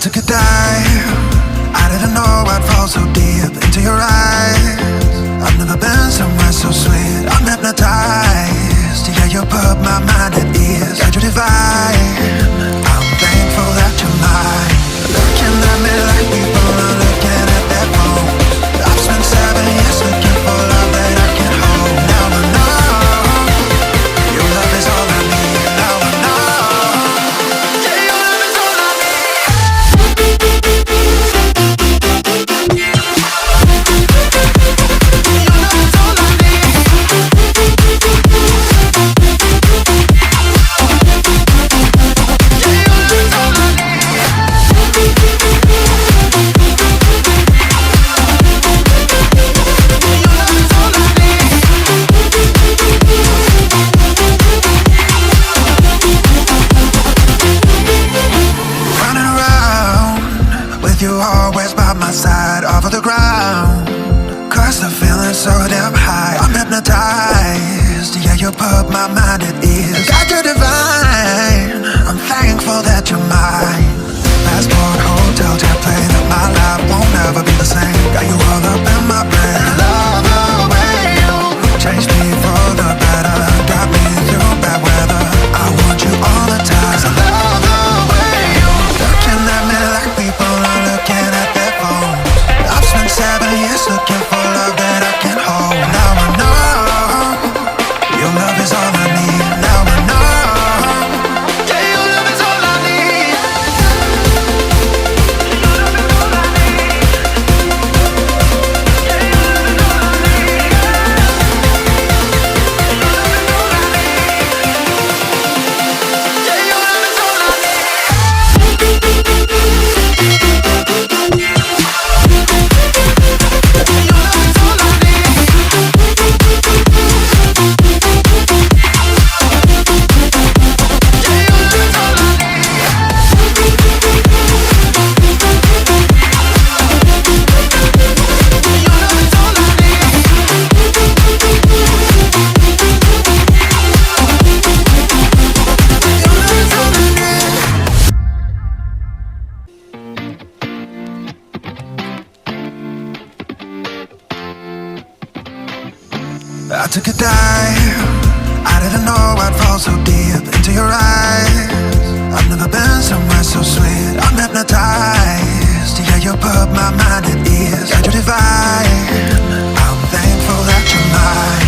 took a dive. I didn't know I'd fall so deep into your eyes. I've never been somewhere so sweet. I'm hypnotized. Yeah, you put my mind at ease. Yeah, you're divine. I'm thankful that you're mine. Looking at me like people are looking at their phones. I've spent 7 years looking for love that I can hold. Now I know your love is all I need. Now I know. Yeah, your love is all I need. You always by my side, off of the ground. Cause the feeling's so damn high. I'm hypnotized. Yeah, you put my mind at ease. God, you're divine. I'm thankful that you're mine. Passport, hotel, jet plane. That my life won't ever be the same. Got you all up in my brain. Love the way you changed me for the better. Got me through bad weather. I want you all the time. I love the way you looking at me like people are looking at their phones. I've spent 7 years looking for love that I can hold. Now I know your love is all I need. Now I know. Yeah, your love is all I need. Your love is all I need. Yeah, your love is all I need. Your love is all I need. Yeah, your love is all I I took a dive. I didn't know I'd fall so deep into your eyes. I've never been somewhere so sweet. I'm hypnotized. Yeah, you put my mind at ease. Yeah, you're divine. I'm thankful that you're mine.